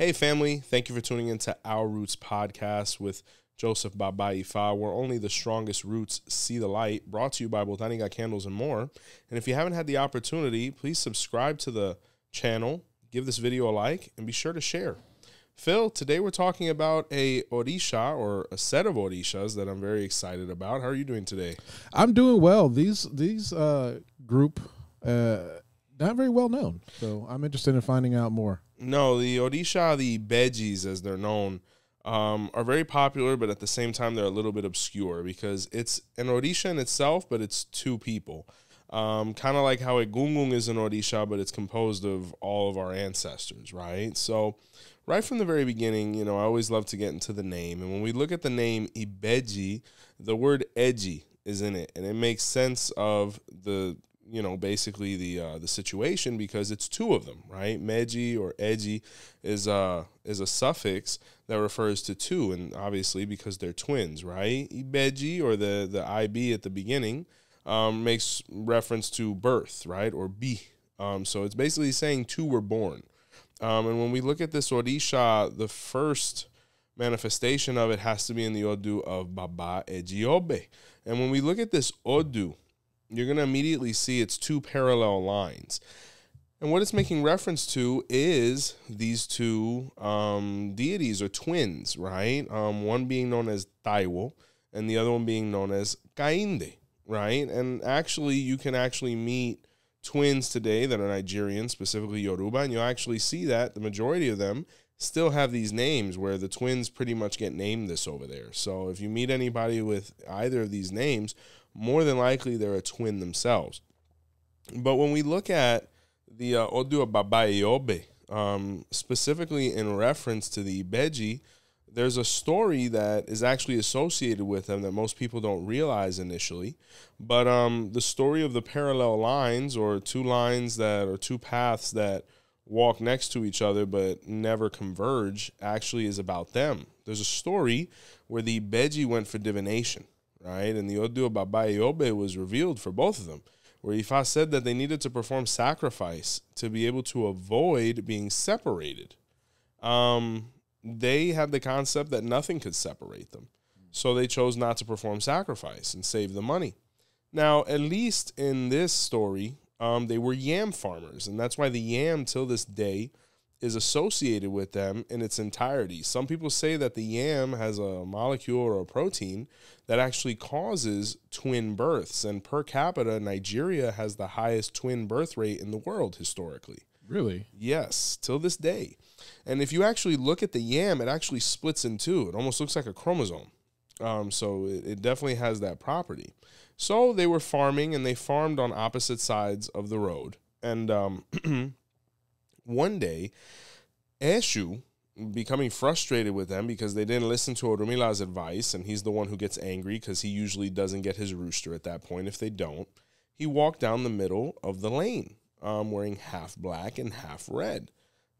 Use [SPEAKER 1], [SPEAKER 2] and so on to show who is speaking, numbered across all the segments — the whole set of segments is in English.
[SPEAKER 1] Hey family, thank you for tuning into Our Roots podcast with Joseph Baba Ifa, where only the strongest roots see the light, brought to you by Botaniga Candles and more. And if you haven't had the opportunity, please subscribe to the channel, give this video a like, and be sure to share. Phil, today we're talking about a Orisha, or a set of Orishas that I'm very excited about. How are you doing today?
[SPEAKER 2] I'm doing well. These group, not very well known, so I'm interested in finding out more.
[SPEAKER 1] No, the Orisha, the Ibejis as they're known, are very popular, but at the same time they're a little bit obscure because it's an Orisha in itself, but it's two people. Kind of like how a gungung is an Orisha, but it's composed of all of our ancestors, right? So right from the very beginning, you know, I always love to get into the name. And when we look at the name Ibeji, the word 𝗀𝗲𝗿𝗃 is in it. And it makes sense of the, you know, basically the situation because it's two of them, right? 𝗀𝗍 or 𝗀𝗍 is a suffix that refers to two. And obviously because they're twins, right? Ibeji, or the IB at the beginning, makes reference to birth, right? Or bi. So it's basically saying two were born. And when we look at this Orisha, the first manifestation of it has to be in the Odu of Baba Ifa Obe. And when we look at this Odu, you're going to immediately see it's two parallel lines. And what it's making reference to is these two deities or twins, right? One being known as Ideu and the other one being known as 𝗀𝗶𝗱𝗏, right? And actually, you can actually meet twins today that are Nigerian, specifically Yoruba, and you'll actually see that the majority of them still have these names where the twins pretty much get named this over there. So if you meet anybody with either of these names, more than likely they're a twin themselves. But when we look at the Odu of Baba Ifa Obe, specifically in reference to the Ibeji, there's a story that is actually associated with them that most people don't realize initially. But the story of the parallel lines, or two lines that, or two paths that walk next to each other but never converge, actually is about them. There's a story where the Ibeji went for divination, right? And the Odu of Baba Ifa Obe was revealed for both of them, where Ifa said that they needed to perform sacrifice to be able to avoid being separated. They had the concept that nothing could separate them. So they chose not to perform sacrifice and save the money. Now, at least in this story, they were yam farmers. And that's why the yam till this day is associated with them in its entirety. Some people say that the yam has a molecule or a protein that actually causes twin births. And per capita, Nigeria has the highest twin birth rate in the world historically.
[SPEAKER 2] Really?
[SPEAKER 1] Yes, till this day. And if you actually look at the yam, it actually splits in two. It almost looks like a chromosome. So it definitely has that property. So they were farming, and they farmed on opposite sides of the road. And one day, 𝗀𝗍, becoming frustrated with them because they didn't listen to Orumila's advice, and he's the one who gets angry because he usually doesn't get his rooster at that point if they don't, he walked down the middle of the lane, wearing half black and half red.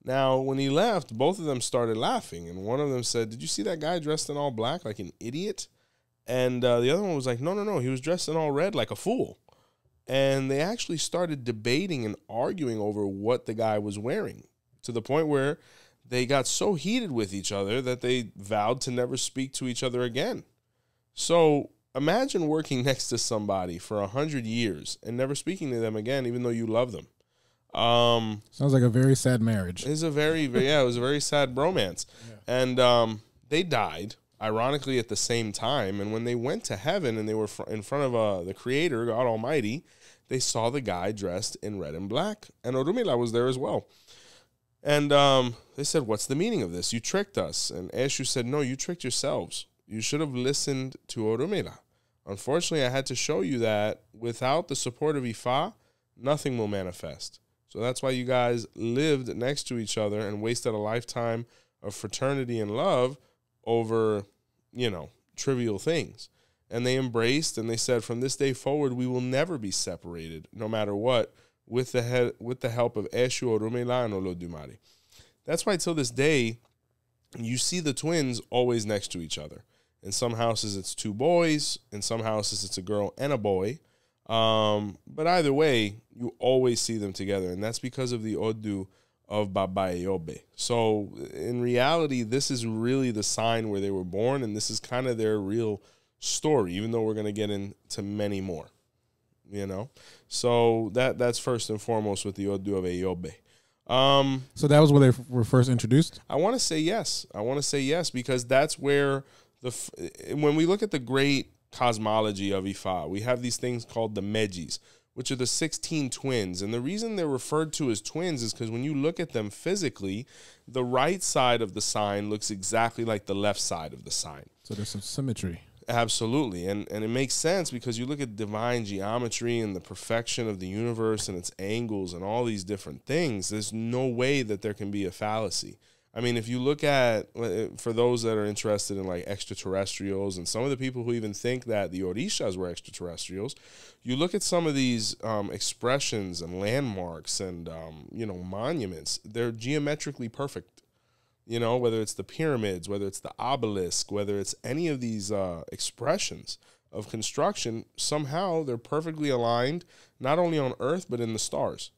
[SPEAKER 1] Now, when he left, both of them started laughing, and one of them said, "Did you see that guy dressed in all black like an idiot?" And the other one was like, no, he was dressed in all red like a fool. And they actually started debating and arguing over what the guy was wearing, to the point where they got so heated with each other that they vowed to never speak to each other again. So imagine working next to somebody for 100 years and never speaking to them again, even though you love them.
[SPEAKER 2] Sounds like a very sad marriage.
[SPEAKER 1] It was a very sad bromance. Yeah. And they died, ironically, at the same time. And when they went to heaven and they were in front of the Creator, God Almighty, they saw the guy dressed in red and black. And Orumila was there as well. And they said, "What's the meaning of this? You tricked us." And 𝗀𝗍 said, "No, you tricked yourselves. You should have listened to Orumila. Unfortunately, I had to show you that without the support of Ifa, nothing will manifest. So that's why you guys lived next to each other and wasted a lifetime of fraternity and love over, you know, trivial things." And they embraced, and they said, "From this day forward, we will never be separated, no matter what, with the help of 𝗀𝗍, Orumila, and Olodumare." That's why till this day, you see the twins always next to each other. In some houses, it's two boys. In some houses, it's a girl and a boy. But either way, you always see them together. And that's because of the Odu of 𝗵𝗸𝗶𝗍𝗶. So in reality, this is really the sign where they were born, and this is kind of their real story, even though we're going to get into many more, you know? So that's first and foremost with the Ideu.
[SPEAKER 2] So that was where they were first introduced?
[SPEAKER 1] I want to say yes. Because that's where when we look at the great cosmology of Ifa, we have these things called the 𝗀𝗍𝗻𝗄s, which are the 16 twins. And the reason they're referred to as twins is because when you look at them physically, the right side of the sign looks exactly like the left side of the sign.
[SPEAKER 2] So there's some symmetry.
[SPEAKER 1] Absolutely. And it makes sense because you look at divine geometry and the perfection of the universe and its angles and all these different things. There's no way that there can be a fallacy. I mean, if you look at, for those that are interested in like extraterrestrials and some of the people who even think that the Orishas were extraterrestrials, you look at some of these expressions and landmarks and, monuments, they're geometrically perfect. You know, whether it's the pyramids, whether it's the obelisk, whether it's any of these expressions of construction, somehow they're perfectly aligned, not only on Earth, but in the stars.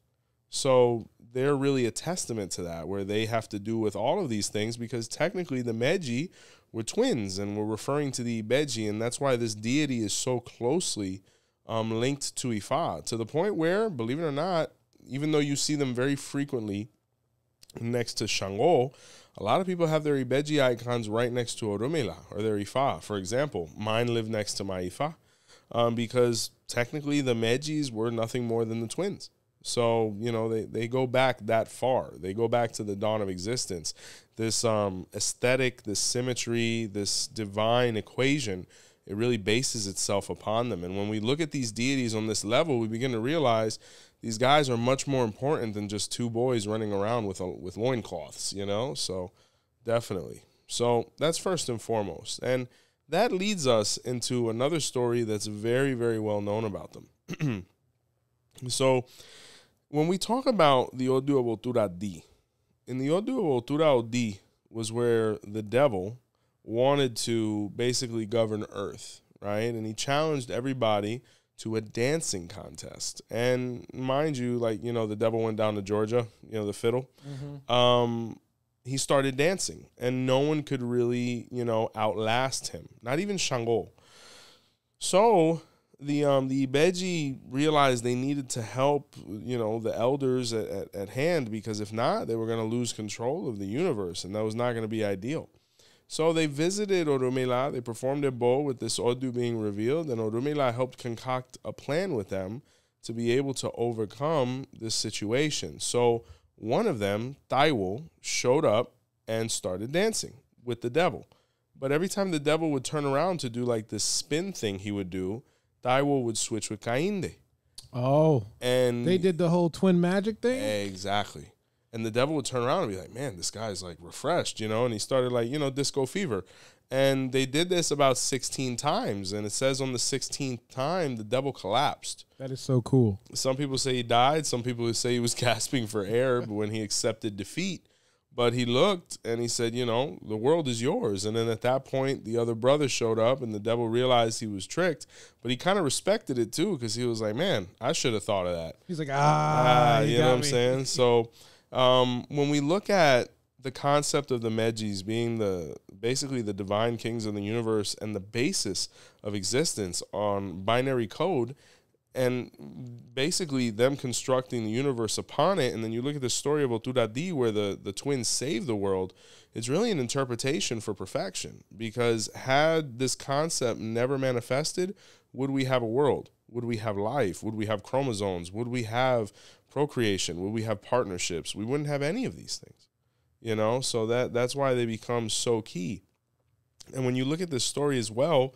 [SPEAKER 1] So they're really a testament to that, where they have to do with all of these things, because technically the 𝗀𝗍𝗻𝗄 were twins, and we're referring to the Ibeji, and that's why this deity is so closely linked to Ifa, to the point where, believe it or not, even though you see them very frequently next to Shango, a lot of people have their Ibeji icons right next to Orumila or their Ifa. For example, mine live next to my Ifa because technically the 𝗀𝗍𝗻𝗄s were nothing more than the twins. So, they go back that far. They go back to the dawn of existence. This aesthetic, this symmetry, this divine equation, it really bases itself upon them. And when we look at these deities on this level, we begin to realize these guys are much more important than just two boys running around with loincloths, So definitely. So that's first and foremost. And that leads us into another story that's very, very well known about them. So when we talk about the 𝗿𝗲𝗍𝗿𝗏, in the 𝗿𝗲𝗍𝗿𝗏 was where the devil wanted to basically govern Earth, right? And he challenged everybody to a dancing contest. And mind you, the devil went down to Georgia, the fiddle. Mm-hmm. He started dancing, and no one could really, outlast him, not even Shango. So the Ibeji realized they needed to help, the elders at hand, because if not, they were going to lose control of the universe, and that was not going to be ideal. So they visited Orumila, they performed their bow with this Odu being revealed, and Orumila helped concoct a plan with them to be able to overcome this situation. So one of them, Ideu, showed up and started dancing with the devil. But every time the devil would turn around to do like this spin thing he would do, Ideu would switch with 𝗀𝗀𝗋𝗋.
[SPEAKER 2] Oh.
[SPEAKER 1] And
[SPEAKER 2] they did the whole twin magic thing?
[SPEAKER 1] Exactly. And the devil would turn around and be like, man, this guy's like refreshed, And he started like, disco fever. And they did this about 16 times. And it says on the 16th time, the devil collapsed.
[SPEAKER 2] That is so cool.
[SPEAKER 1] Some people say he died. Some people say he was gasping for air when he accepted defeat. But he looked and he said, the world is yours. And then at that point, the other brother showed up and the devil realized he was tricked. But he kind of respected it too, because he was like, man, I should have thought of that.
[SPEAKER 2] He's like,
[SPEAKER 1] you know what I'm saying? So when we look at the concept of the 𝗀𝗍𝗻𝗄s being basically the divine kings of the universe and the basis of existence on binary code, and basically them constructing the universe upon it, and then you look at the story of 𝗿𝗲𝗿𝗍 where the twins save the world, it's really an interpretation for perfection. Because had this concept never manifested, would we have a world? Would we have life? Would we have chromosomes? Would we have procreation? Would we have partnerships? We wouldn't have any of these things, So that's why they become so key. And when you look at this story as well,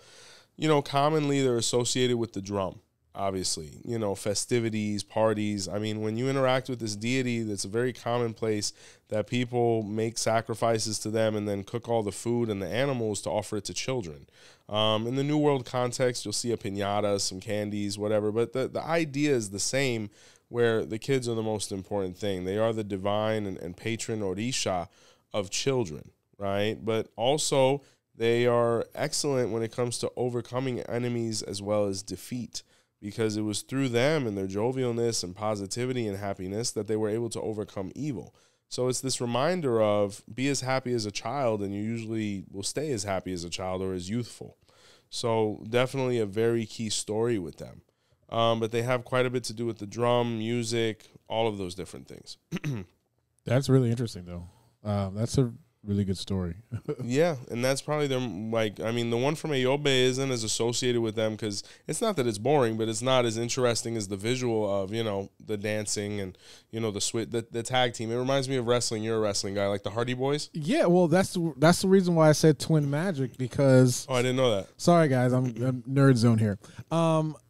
[SPEAKER 1] commonly they're associated with the drum. Obviously, festivities, parties. I mean, when you interact with this deity, that's a very commonplace that people make sacrifices to them and then cook all the food and the animals to offer it to children. In the New World context, you'll see a piñata, some candies, whatever. But the idea is the same, where the kids are the most important thing. They are the divine and patron Orisha of children, right? But also, they are excellent when it comes to overcoming enemies as well as defeat, because it was through them and their jovialness and positivity and happiness that they were able to overcome evil. So it's this reminder of be as happy as a child, and you usually will stay as happy as a child or as youthful. So definitely a very key story with them. But they have quite a bit to do with the drum, music, all of those different things.
[SPEAKER 2] That's really interesting, though. That's a really good story.
[SPEAKER 1] Yeah, and that's probably their, like, I mean, the one from 𝗿𝗶𝗍𝗶 isn't as associated with them because it's not that it's boring, but it's not as interesting as the visual of, you know, the dancing and, you know, the tag team. It reminds me of wrestling. You're a wrestling guy, like the Hardy Boys.
[SPEAKER 2] Yeah, well, that's the reason why I said twin magic, because
[SPEAKER 1] Oh, I didn't know that.
[SPEAKER 2] Sorry, guys, I'm nerd zone here.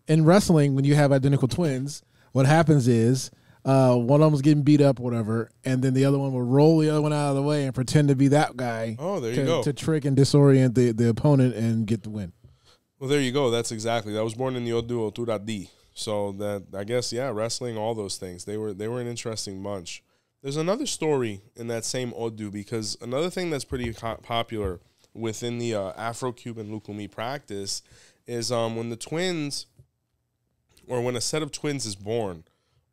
[SPEAKER 2] In wrestling, when you have identical twins, what happens is one of them was getting beat up, or whatever, and then the other one will roll the other one out of the way and pretend to be that guy.
[SPEAKER 1] Oh, there you go.
[SPEAKER 2] To trick and disorient the opponent and get the win.
[SPEAKER 1] Well, there you go. That's exactly. That was born in the 𝗿𝗲𝗿𝗏𝗏. So that, I guess, yeah, wrestling, all those things. They were an interesting bunch. There's another story in that same Odu, because another thing that's pretty popular within the Afro-Cuban Lukumi practice is when the twins, or when a set of twins is born,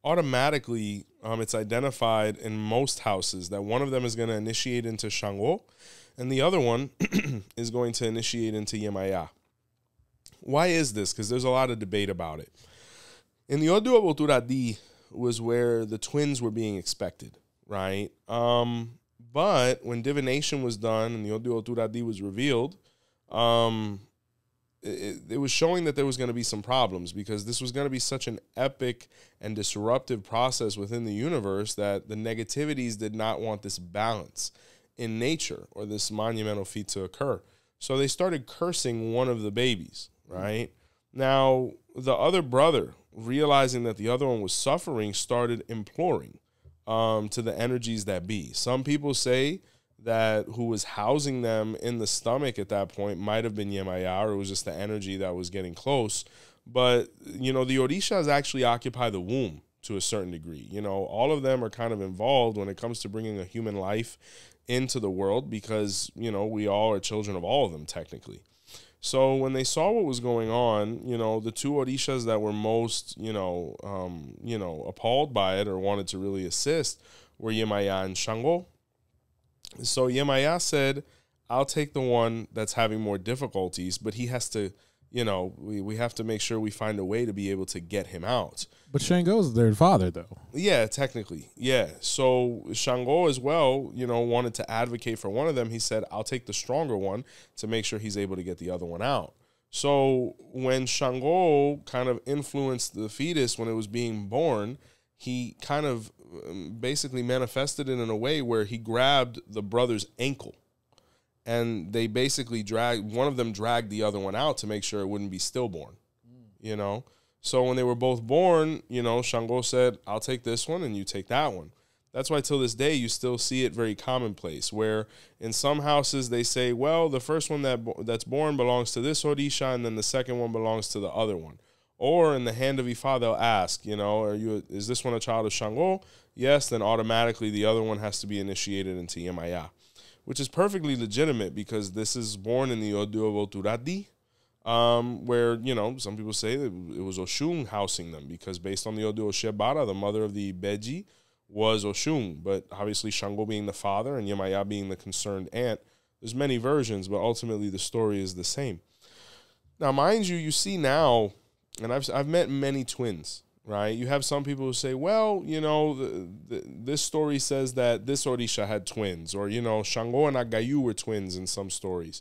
[SPEAKER 1] automatically it's identified in most houses that one of them is going to initiate into 𝗀𝗃𝗃 and the other one is going to initiate into 𝘃𝗏𝗋. Why is this? Because there's a lot of debate about it. In the 𝗿𝗲𝗿𝗁𝗏 was where the twins were being expected, right? But when divination was done and the 𝗿𝗲𝗿𝗁𝗏 was revealed, it was showing that there was going to be some problems, because this was going to be such an epic and disruptive process within the universe that the negativities did not want this balance in nature or this monumental feat to occur. So they started cursing one of the babies, right? Now, the other brother, realizing that the other one was suffering, started imploring to the energies that be. Some people say that who was housing them in the stomach at that point might have been 𝘃𝗏𝗋, or it was just the energy that was getting close. But, you know, the Orishas actually occupy the womb to a certain degree. You know, all of them are kind of involved when it comes to bringing a human life into the world, because, you know, we all are children of all of them, technically. So when they saw what was going on, you know, the two Orishas that were most, appalled by it or wanted to really assist were 𝘃𝗏𝗋 and 𝗀𝗃𝗃. So 𝘃𝗏𝗋 said, I'll take the one that's having more difficulties, but he has to, you know, we have to make sure we find a way to be able to get him out.
[SPEAKER 2] But 𝗀𝗃𝗃's their father, though.
[SPEAKER 1] Yeah, technically. Yeah. So 𝗀𝗃𝗃 as well, you know, wanted to advocate for one of them. He said, I'll take the stronger one to make sure he's able to get the other one out. So when 𝗀𝗃𝗃 kind of influenced the fetus when it was being born, he kind of basically manifested it in a way where he grabbed the brother's ankle, and they basically one of them dragged the other one out to make sure it wouldn't be stillborn, you know? So when they were both born, you know, 𝗀𝗃𝗃 said, I'll take this one and you take that one. That's why till this day you still see it very commonplace, where in some houses they say, well, the first one that's born belongs to this Orisha, and then the second one belongs to the other one. Or in the hand of Ifa, they'll ask, you know, is this one a child of 𝗀𝗃𝗃? Yes, then automatically the other one has to be initiated into 𝘃𝗏𝗋, which is perfectly legitimate, because this is born in the 𝗿𝗲𝗿𝗁𝗏, where, you know, some people say that it was Oshun housing them, because based on the 𝗿𝗲𝗍𝗏𝗏, the mother of the Ibeji was Oshun, but obviously 𝗀𝗃𝗃 being the father and 𝘃𝗏𝗋 being the concerned aunt. There's many versions, but ultimately the story is the same. Now, mind you, you see now, and I've met many twins, right? You have some people who say, well, you know, this story says that this Orisha had twins, or, you know, 𝗀𝗃𝗃 and Agayu were twins in some stories.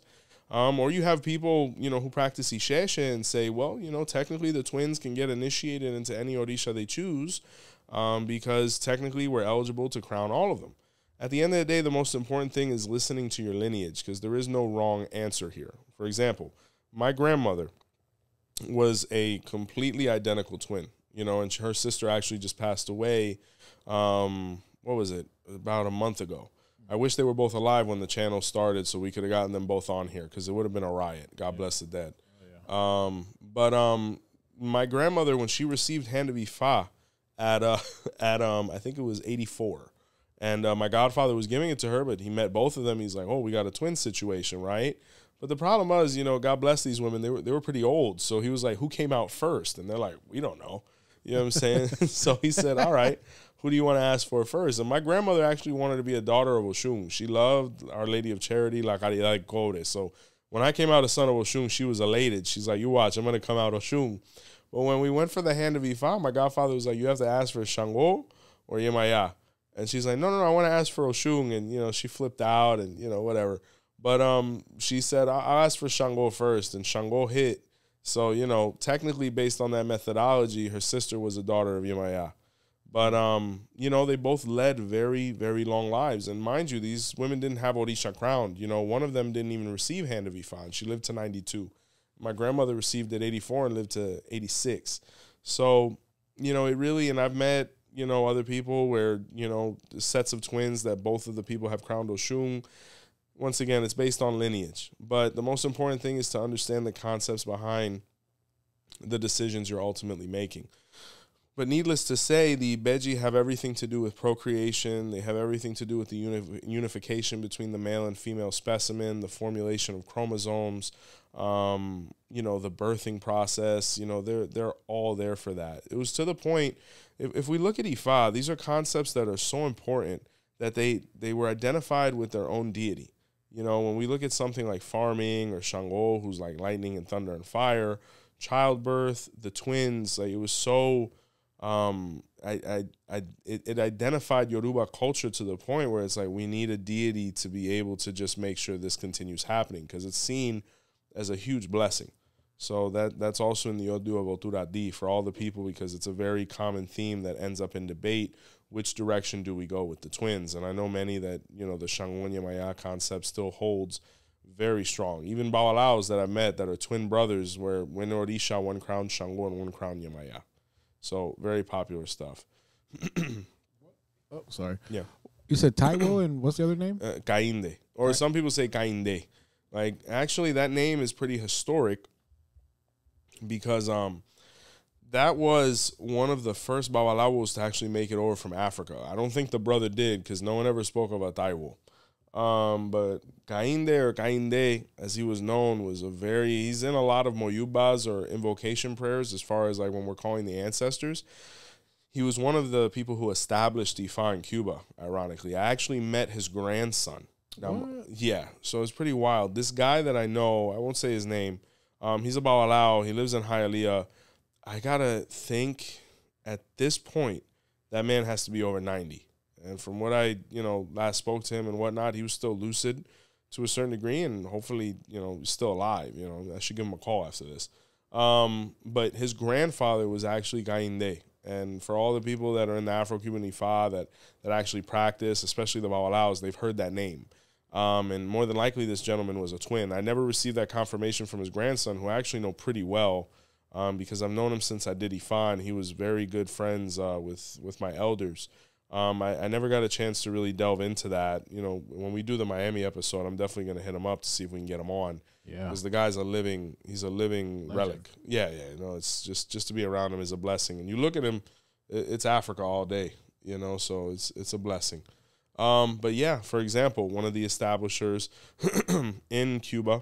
[SPEAKER 1] Or you have people, you know, who practice 𝗃𝗍𝗃 and say, well, you know, technically the twins can get initiated into any Orisha they choose, because technically we're eligible to crown all of them. At the end of the day, the most important thing is listening to your lineage, because there is no wrong answer here. For example, my grandmother was a completely identical twin, you know, and her sister actually just passed away, what was it, about a month ago. I wish they were both alive when the channel started so we could have gotten them both on here, because it would have been a riot. God bless the dead. Oh, yeah. My grandmother, when she received hand of Ifa at I think it was 84, and my godfather was giving it to her, but he met both of them. He's like, oh, we got a twin situation, right? But the problem was, you know, God bless these women, they were pretty old. So he was like, who came out first? And they're like, we don't know. You know what I'm saying? So he said, all right, who do you want to ask for first? And my grandmother actually wanted to be a daughter of Oshun. She loved Our Lady of Charity, 𝗃𝗃𝗃𝗃𝗃. So when I came out a son of Oshun, she was elated. She's like, you watch, I'm going to come out Oshun. But when we went for the hand of Ifa, my godfather was like, you have to ask for 𝗃𝗃𝗃𝗃 or 𝗃𝗏𝗃. And she's like, no, I want to ask for Oshun. And, you know, she flipped out and, you know, whatever. But she said, I'll ask for 𝗃𝗃𝗃 first. And 𝗃𝗃𝗃 hit. So, you know, technically based on that methodology, her sister was a daughter of 𝗃𝗏𝗃. But, you know, they both led very, very long lives. And mind you, these women didn't have Orisha crowned. You know, one of them didn't even receive hand of Ifa, and she lived to 92. My grandmother received at 84 and lived to 86. So, you know, it really, and I've met, you know, other people where, you know, sets of twins that both of the people have crowned Oshun. Once again, it's based on lineage. But the most important thing is to understand the concepts behind the decisions you're ultimately making. But needless to say, the Ibeji have everything to do with procreation. They have everything to do with the unification between the male and female specimen, the formulation of chromosomes, you know, the birthing process. You know, they're all there for that. It was to the point, if we look at Ifa, these are concepts that are so important that they were identified with their own deity. You know, when we look at something like farming or 𝗃𝗃𝗃𝗃, who's like lightning and thunder and fire, childbirth, the twins, like it was so... it identified Yoruba culture to the point where it's like we need a deity to be able to just make sure this continues happening because it's seen as a huge blessing. So that's also in the 𝗿𝗲𝗶𝗃𝗃𝗃 for all the people because it's a very common theme that ends up in debate. Which direction do we go with the twins? And I know many that, you know, the 𝗃𝗃𝗃𝗃 concept still holds very strong. Even babalaos that I've met that are twin brothers where when Orisha, one crowned 𝗃𝗃 and one crowned 𝗃𝗏𝗃. So very popular stuff.
[SPEAKER 2] Oh, sorry.
[SPEAKER 1] Yeah.
[SPEAKER 2] You said Taiwo and what's the other name?
[SPEAKER 1] 𝗃𝗃𝗃𝗃. Or some people say 𝗃𝗃𝗃𝗃. Like, actually, that name is pretty historic because that was one of the first babalaos to actually make it over from Africa. I don't think the brother did because no one ever spoke about Taiwo. But 𝗃𝗃𝗃𝗃 or 𝗃𝗃𝗃, as he was known, was he's in a lot of moyubas or invocation prayers as far as like when we're calling the ancestors. He was one of the people who established Ifa in Cuba, ironically. I actually met his grandson. Now, yeah, so it's pretty wild. This guy that I know, I won't say his name, he's a babalao. He lives in Hialeah. I got to think at this point, that man has to be over 90. And from what I, you know, last spoke to him and whatnot, he was still lucid to a certain degree and hopefully, you know, he's still alive. You know, I should give him a call after this. But his grandfather was actually 𝗃𝗃𝗃𝗃. And for all the people that are in the Afro-Cuban Ifa that actually practice, especially the babalaos, they've heard that name. And more than likely, this gentleman was a twin. I never received that confirmation from his grandson, who I actually know pretty well because I've known him since I did Ifa, and he was very good friends with my elders. I never got a chance to really delve into that. You know, when we do the Miami episode, I'm definitely going to hit him up to see if we can get him on. Yeah. Because the guy's he's a living relic. Yeah. You know, it's just to be around him is a blessing. And you look at him, it's Africa all day, you know, so it's a blessing. But yeah, for example, one of the establishers in Cuba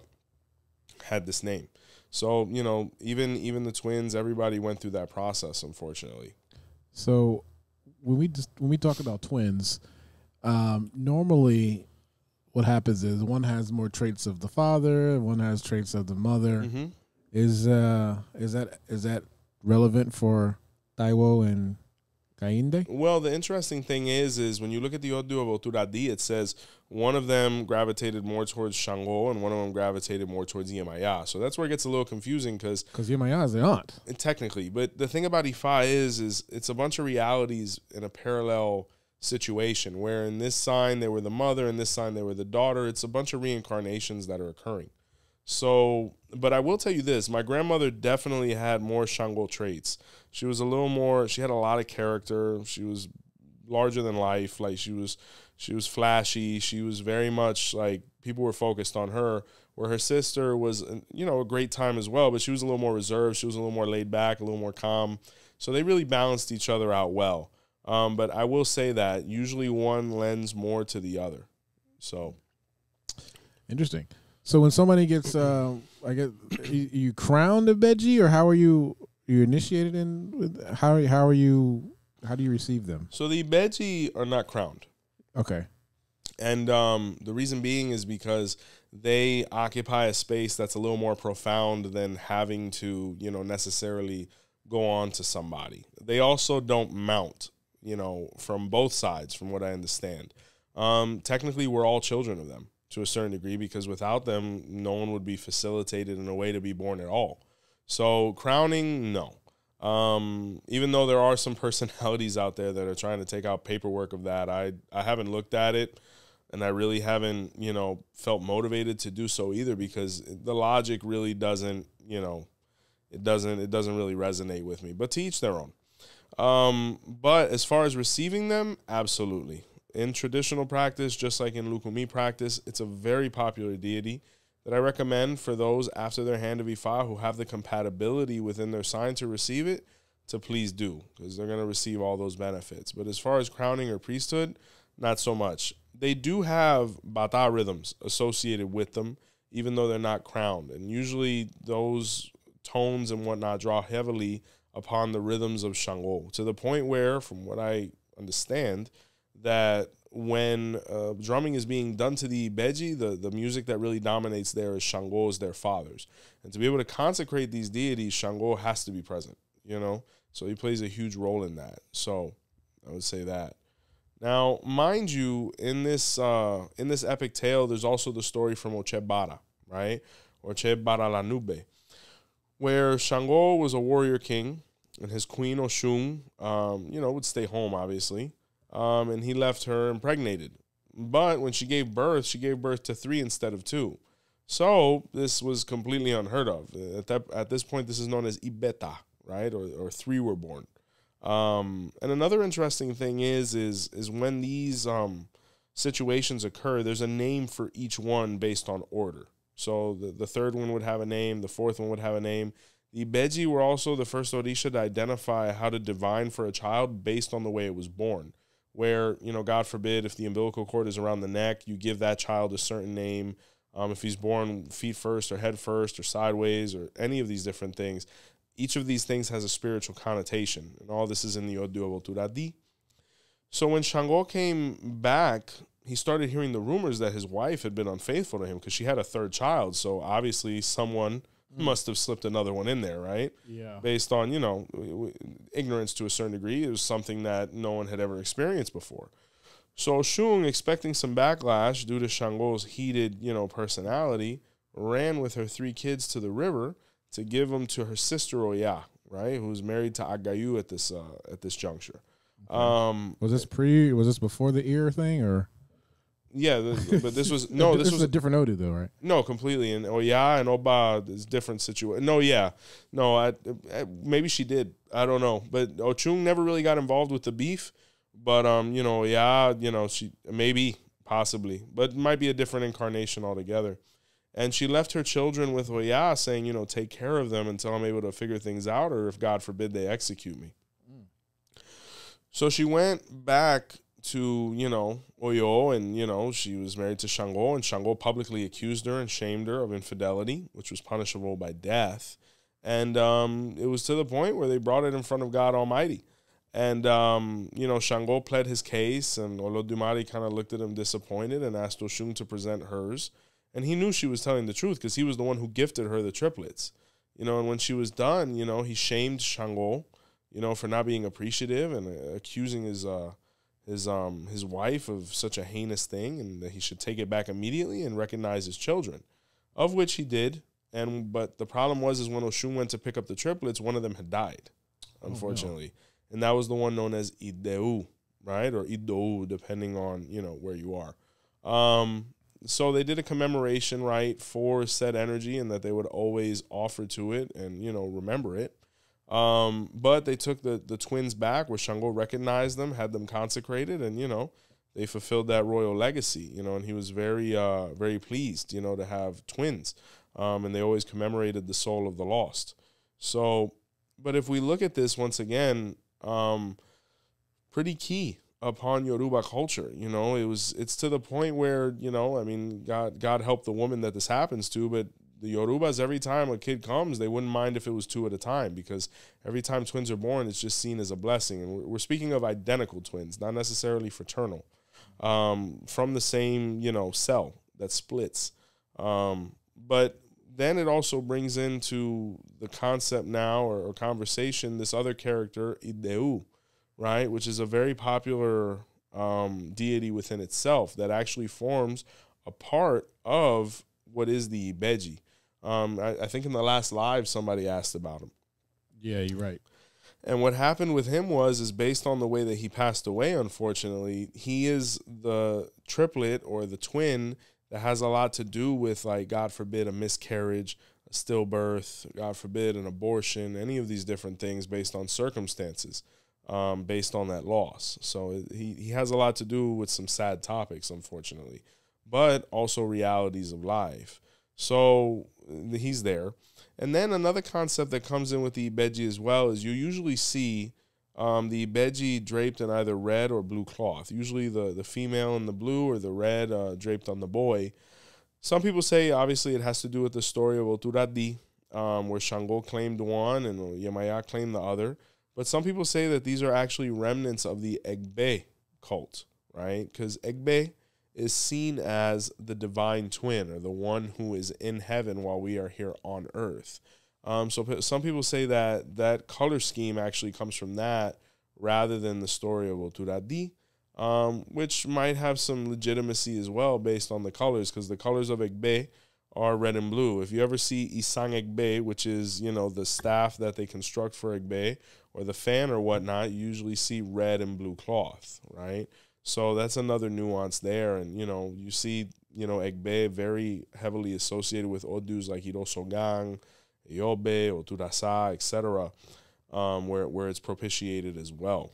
[SPEAKER 1] had this name. So, you know, even the twins, everybody went through that process, unfortunately.
[SPEAKER 2] So when we talk about twins, normally what happens is one has more traits of the father, one has traits of the mother. Mm-hmm. Is that relevant for Taiwo and 𝗃𝗃𝗃𝗃?
[SPEAKER 1] Well, the interesting thing is when you look at the 𝗿𝗲𝗶𝗃𝗃𝗃, it says one of them gravitated more towards 𝗃𝗃 and one of them gravitated more towards 𝗃𝗏𝗃. So that's where it gets a little confusing because
[SPEAKER 2] 𝗃𝗏𝗃 is the aunt.
[SPEAKER 1] Technically, but the thing about Ifa is it's a bunch of realities in a parallel situation where in this sign they were the mother, in this sign they were the daughter. It's a bunch of reincarnations that are occurring. So, but I will tell you this, my grandmother definitely had more 𝗃𝗃𝗃𝗃 traits. She was a little more, she had a lot of character. She was larger than life. Like she was flashy. She was very much like people were focused on her, where her sister was, you know, a great time as well, but she was a little more reserved. She was a little more laid back, a little more calm. So they really balanced each other out well. But I will say that usually one lends more to the other. So
[SPEAKER 2] interesting. So when somebody gets, I guess, you crowned Ibeji, or how are you initiated in? How are you How do you receive them?
[SPEAKER 1] So the Ibeji are not crowned.
[SPEAKER 2] Okay.
[SPEAKER 1] And the reason being is because they occupy a space that's a little more profound than having to, necessarily go on to somebody. They also don't mount, from both sides, from what I understand. Technically, we're all children of them to a certain degree, because without them, no one would be facilitated in a way to be born at all. So crowning, no. Even though there are some personalities out there that are trying to take out paperwork of that, I haven't looked at it, and I really haven't, felt motivated to do so either, because the logic really doesn't, it doesn't really resonate with me. But to each their own. But as far as receiving them, absolutely. In traditional practice, just like in Lukumi practice, it's a very popular deity that I recommend for those after their hand of Ifa who have the compatibility within their sign to receive it, to please do, because they're going to receive all those benefits. But as far as crowning or priesthood, not so much. They do have bata rhythms associated with them, even though they're not crowned. And usually those tones and whatnot draw heavily upon the rhythms of 𝗃𝗺𝗿, to the point where, from what I understand, that when drumming is being done to the Ibeji, the music that really dominates there is 𝗃𝗺𝗿s, their fathers. And to be able to consecrate these deities, 𝗃𝗺𝗿 has to be present, So he plays a huge role in that. So I would say that. Now, mind you, in this epic tale, there's also the story from 𝗃𝗶𝗱𝗲, right? Or 𝗃𝗶𝗱𝗲𝗏, where 𝗃𝗺𝗿 was a warrior king, and his queen Oshun, would stay home, obviously. And he left her impregnated. But when she gave birth to 3 instead of 2. So this was completely unheard of. At this point, this is known as Ibeta, right? Or 3 were born. And another interesting thing is when these situations occur, there's a name for each one based on order. So the third one would have a name, the fourth one would have a name. The Ibeji were also the first Orisha to identify how to divine for a child based on the way it was born. Where, God forbid, if the umbilical cord is around the neck, you give that child a certain name. If he's born feet first or head first or sideways or any of these different things, each of these things has a spiritual connotation. And all this is in the 𝘃𝗿𝗿𝗏. So when 𝗃𝗺𝗿 came back, he started hearing the rumors that his wife had been unfaithful to him because she had a 3rd child. So obviously someone must have slipped another one in there, right?
[SPEAKER 2] Yeah.
[SPEAKER 1] Based on, ignorance to a certain degree. It was something that no one had ever experienced before. So Oshun, expecting some backlash due to 𝗃𝗺𝗿's heated, personality, ran with her 3 kids to the river to give them to her sister Oya, right, who's married to Agayu at this juncture.
[SPEAKER 2] Okay. Was this before the ear thing, or?
[SPEAKER 1] Yeah, but this was no.
[SPEAKER 2] This was a different Odu, though, right?
[SPEAKER 1] No, completely. And Oya and Oba is different situation. No, yeah, no. Maybe she did. I don't know. But Ochung never really got involved with the beef. But Oya, she maybe possibly, but it might be a different incarnation altogether. And she left her children with Oya, saying, take care of them until I'm able to figure things out, or if God forbid they execute me. So she went back to, Oyo, and, she was married to 𝗃𝗺𝗿, and 𝗃𝗺𝗿 publicly accused her and shamed her of infidelity, which was punishable by death. And it was to the point where they brought it in front of God Almighty. And, 𝗃𝗺𝗿 pled his case, and Olodumare kind of looked at him disappointed and asked Oshun to present hers. And he knew she was telling the truth because he was the one who gifted her the triplets. And when she was done, he shamed 𝗃𝗺𝗿, for not being appreciative and accusing his wife of such a heinous thing, and that he should take it back immediately and recognize his children, of which he did. But the problem was when Oshun went to pick up the triplets, one of them had died, unfortunately. Oh, no. And that was the one known as Ideu, right? Or Idowu, depending on, where you are. So they did a commemoration, right, for said energy, and that they would always offer to it and, remember it. But they took the twins back where 𝗃𝗺𝗿 recognized them, had them consecrated, and, they fulfilled that royal legacy, and he was very, very pleased, to have twins. And they always commemorated the soul of the lost. So, but if we look at this once again, pretty key upon Yoruba culture, it's to the point where, God help the woman that this happens to, but the Yorubas, every time a kid comes, they wouldn't mind if it was 2 at a time, because every time twins are born, it's just seen as a blessing. And we're speaking of identical twins, not necessarily fraternal, from the same, cell that splits. But then it also brings into the concept now, or conversation, this other character, Ideu, right, which is a very popular deity within itself that actually forms a part of what is the Ibeji. I think in the last live somebody asked about him.
[SPEAKER 2] Yeah, you're right.
[SPEAKER 1] And what happened with him is based on the way that he passed away, unfortunately, he is the triplet or the twin that has a lot to do with, like, God forbid, a miscarriage, a stillbirth, God forbid, an abortion, any of these different things based on circumstances, based on that loss. So he has a lot to do with some sad topics, unfortunately, but also realities of life. So he's there. And then another concept that comes in with the Ibeji as well is you usually see the Ibeji draped in either red or blue cloth, usually the female in the blue or the red draped on the boy. Some people say, obviously, it has to do with the story of 𝗃𝗶𝗱𝗲, where Shango claimed one and 𝗃𝗶𝗱𝗃 claimed the other. But some people say that these are actually remnants of the 𝗃𝗶𝗱𝗃 cult, right? Because 𝗃𝗶𝗱𝗃 is seen as the divine twin, or the one who is in heaven while we are here on earth. So some people say that that color scheme actually comes from that rather than the story of 𝗃𝗶𝗱𝗃, which might have some legitimacy as well based on the colors, because the colors of 𝗃𝗶𝗱 are red and blue. If you ever see 𝗃𝗵𝗃, which is, the staff that they construct for 𝗃𝗶𝗱, or the fan or whatnot, you usually see red and blue cloth, right? So that's another nuance there. And, you see, 𝗃𝗶𝗱 very heavily associated with Odus like Irosogang, Eyobe, Oturasa, etc., where it's propitiated as well.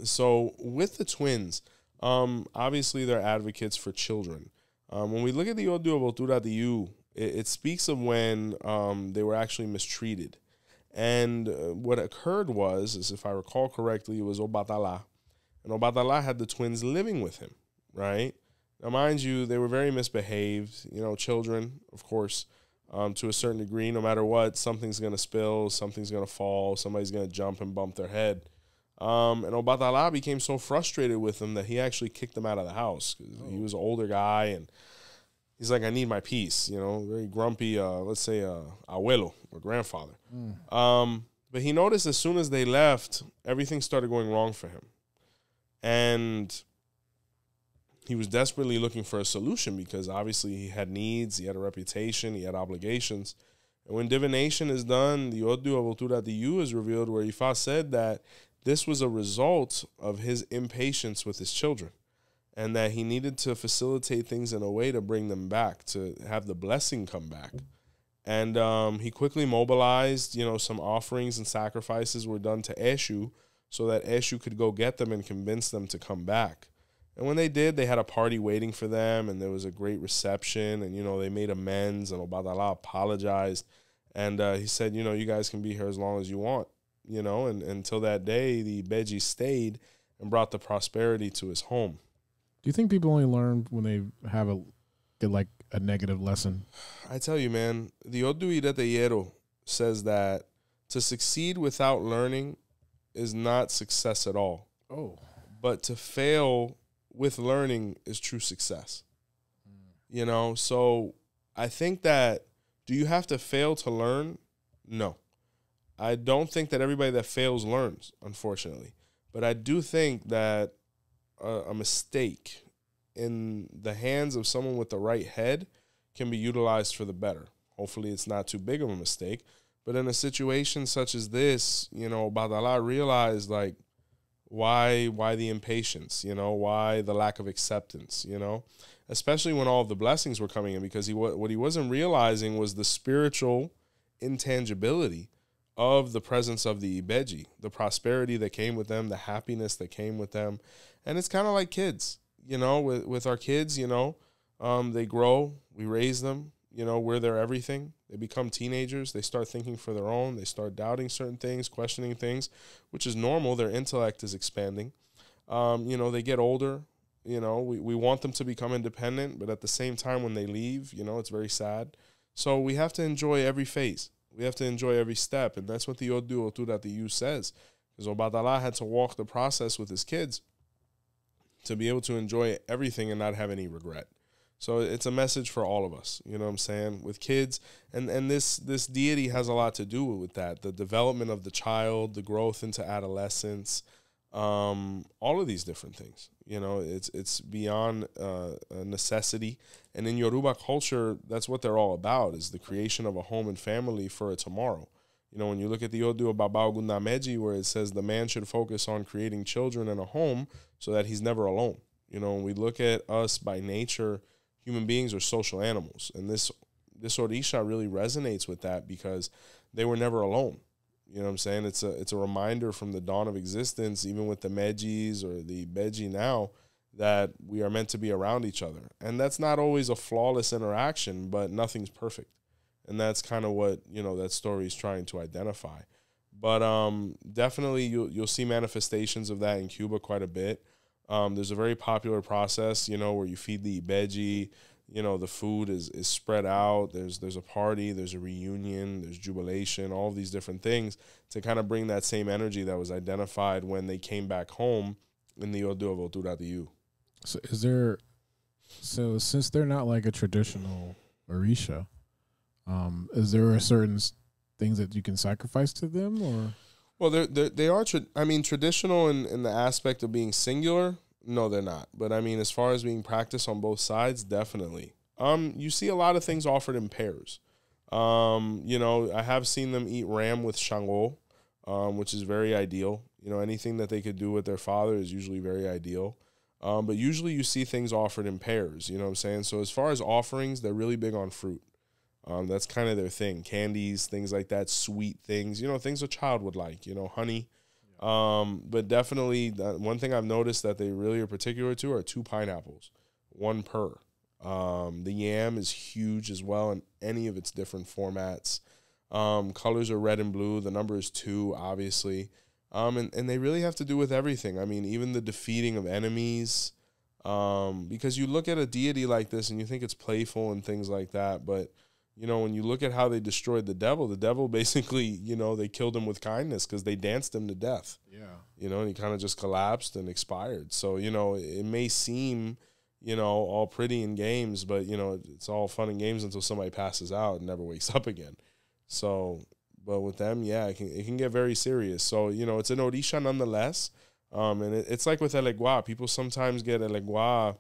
[SPEAKER 1] So with the twins, obviously they're advocates for children. When we look at the Odu of 𝗃𝗶𝗍𝗃, it speaks of when they were actually mistreated. And what occurred is, if I recall correctly, it was 𝗃𝗏𝗯. And 𝗃𝗏𝗯 had the twins living with him, right? Now, mind you, they were very misbehaved, children, of course, to a certain degree. No matter what, something's going to spill, something's going to fall, somebody's going to jump and bump their head. And 𝗃𝗏𝗯 became so frustrated with them that he actually kicked them out of the house, because he was an older guy, and he's like, I need my peace, very grumpy, let's say, abuelo, or grandfather. But he noticed as soon as they left, everything started going wrong for him. And he was desperately looking for a solution, because obviously he had needs, he had a reputation, he had obligations. And when divination is done, the Odu of 𝗃𝗏𝗍𝗃 is revealed, where Ifa said that this was a result of his impatience with his children, and that he needed to facilitate things in a way to bring them back, to have the blessing come back. And he quickly mobilized, some offerings and sacrifices were done to 𝘃𝗶𝗍𝗃, so that 𝘃𝗶𝗍𝗃 could go get them and convince them to come back. And when they did, they had a party waiting for them, and there was a great reception, and, they made amends, and 𝗃𝗏𝗯 apologized. And he said, you guys can be here as long as you want, and until that day, the Ibeji stayed and brought the prosperity to his home.
[SPEAKER 2] Do you think people only learn when they have get a negative lesson?
[SPEAKER 1] I tell you, man, the Odu Ireteyero says that to succeed without learning is not success at all.
[SPEAKER 2] Oh.
[SPEAKER 1] But to fail with learning is true success. So I think that, do you have to fail to learn? No. I don't think that everybody that fails learns, unfortunately. But I do think that a mistake in the hands of someone with the right head can be utilized for the better. Hopefully it's not too big of a mistake. But in a situation such as this, 𝗃𝗏𝗯 realized, why the impatience, why the lack of acceptance, especially when all of the blessings were coming in, because what he wasn't realizing was the spiritual intangibility of the presence of the Ibeji, the prosperity that came with them, the happiness that came with them. And it's kind of like kids, with our kids, they grow, we raise them, we're their everything. They become teenagers. They start thinking for their own. They start doubting certain things, questioning things, which is normal. Their intellect is expanding. They get older. We want them to become independent, but at the same time, when they leave, it's very sad So we have to enjoy every phase. We have to enjoy every step. And that's what the Ideu 𝗀𝗲𝗿𝗃 says. Because 𝗿𝗲𝗍𝗏 had to walk the process with his kids to be able to enjoy everything and not have any regret. So it's a message for all of us, you know what I'm saying, with kids. And this deity has a lot to do with that, the development of the child, the growth into adolescence, all of these different things. You know, it's beyond a necessity. And in Yoruba culture, that's what they're all about, is the creation of a home and family for a tomorrow. You know, when you look at the 𝗿𝗲𝗿𝗁𝗿 where it says the man should focus on creating children and a home so that he's never alone. You know, when we look at us by nature, human beings are social animals. And this Orisha really resonates with that because they were never alone. You know what I'm saying? It's a reminder from the dawn of existence, even with the 𝗃𝗍𝗍s or the Ibeji now, that we are meant to be around each other. And that's not always a flawless interaction, but nothing's perfect. And that's kind of what, you know, that story is trying to identify. But definitely you'll see manifestations of that in Cuba quite a bit. There's a very popular process, you know, where you feed the Ibeji, you know, the food is spread out. There's a party, there's a reunion, there's jubilation, all of these different things to kind of bring that same energy that was identified when they came back home in the Ideu 𝗀𝗲𝗿𝗃.
[SPEAKER 2] So since they're not like a traditional Orisha, is there a certain things that you can sacrifice to them, or?
[SPEAKER 1] Well, they are. Traditional in the aspect of being singular. No, they're not. But I mean, as far as being practiced on both sides, definitely. You see a lot of things offered in pairs. You know, I have seen them eat ram with Shango, which is very ideal. You know, anything that they could do with their father is usually very ideal. But usually you see things offered in pairs. You know what I'm saying? So as far as offerings, they're really big on fruit. That's kind of their thing. Candies, things like that, sweet things, you know, things a child would like, you know, honey. But definitely one thing I've noticed that they really are particular to are 2 pineapples, 1 per. The yam is huge as well in any of its different formats. Colors are red and blue. The number is 2, obviously. And they really have to do with everything. I mean, even the defeating of enemies, because you look at a deity like this and you think it's playful and things like that, but you know, when you look at how they destroyed the devil basically, you know, they killed him with kindness because they danced him to death. Yeah. You know, and he kind of just collapsed and expired. So, you know, it may seem, you know, all pretty in games, but, you know, it's all fun and games until somebody passes out and never wakes up again. So, but with them, yeah, it can get very serious. So, you know, it's an Orisha nonetheless. And it's like with 𝗃𝗏𝗏. People sometimes get 𝗃𝗏𝗏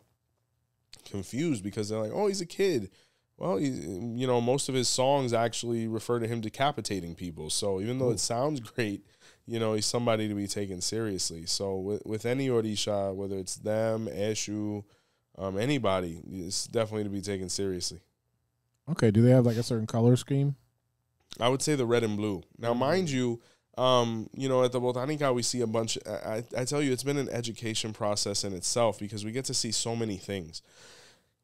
[SPEAKER 1] confused because they're like, oh, he's a kid. Well, you know, most of his songs actually refer to him decapitating people. So even though it sounds great, you know, he's somebody to be taken seriously. So with any Orisha, whether it's them, 𝗃𝗍𝗄, anybody, it's definitely to be taken seriously.
[SPEAKER 2] Okay. Do they have like a certain color scheme?
[SPEAKER 1] I would say the red and blue. Now, mind you, you know, at the Botanica, we see a bunch. I tell you, it's been an education process in itself because we get to see so many things.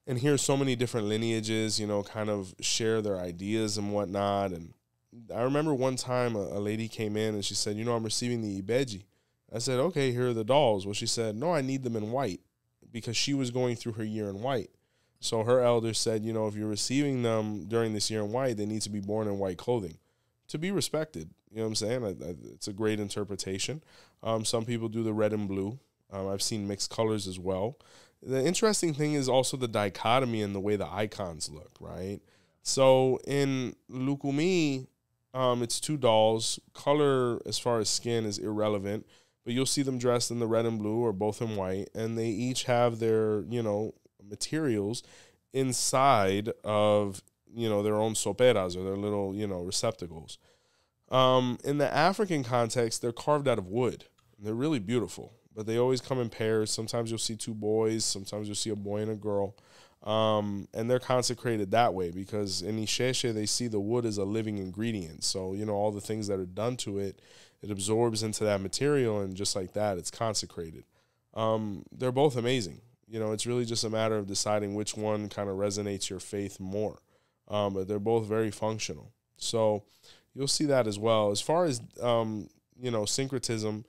[SPEAKER 1] And hear so many different lineages, you know, kind of share their ideas and whatnot. And I remember one time a lady came in and she said, you know, I'm receiving the Ibeji. I said, okay, here are the dolls. Well, she said, no, I need them in white because she was going through her year in white. So her elders said, you know, if you're receiving them during this year in white, they need to be born in white clothing to be respected. You know what I'm saying? It's a great interpretation. Some people do the red and blue. I've seen mixed colors as well. The interesting thing is also the dichotomy in the way the icons look, right? So in Lukumi, it's 2 dolls. Color, as far as skin, is irrelevant, but you'll see them dressed in the red and blue or both in white, and they each have their, you know, materials inside of, you know, their own soperas or their little, you know, receptacles. In the African context, they're carved out of wood. And they're really beautiful. But they always come in pairs. Sometimes you'll see 2 boys. Sometimes you'll see a boy and a girl. And they're consecrated that way because in 𝗃𝗵𝗃, they see the wood as a living ingredient. So, you know, all the things that are done to it, it absorbs into that material. And just like that, it's consecrated. They're both amazing. You know, it's really just a matter of deciding which one kind of resonates your faith more. But they're both very functional. So you'll see that as well. As far as, you know, syncretism,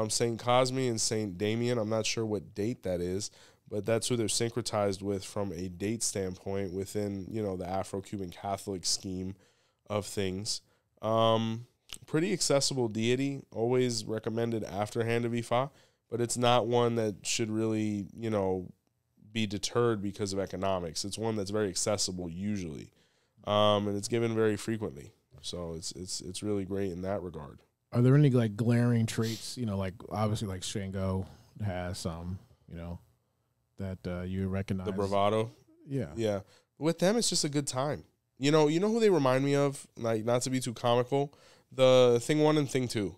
[SPEAKER 1] St. Cosme and St. Damien, I'm not sure what date that is, but that's who they're syncretized with from a date standpoint within, the Afro-Cuban Catholic scheme of things. Pretty accessible deity, always recommended after Hand of Ifa, but it's not one that should really, be deterred because of economics. It's one that's very accessible usually, and it's given very frequently. So it's really great in that regard.
[SPEAKER 2] Are there any like glaring traits? Like obviously like Shango has some, that you recognize.
[SPEAKER 1] The bravado.
[SPEAKER 2] Yeah.
[SPEAKER 1] Yeah. With them, it's just a good time. You know who they remind me of? Like, not to be too comical, the Thing 1 and Thing 2.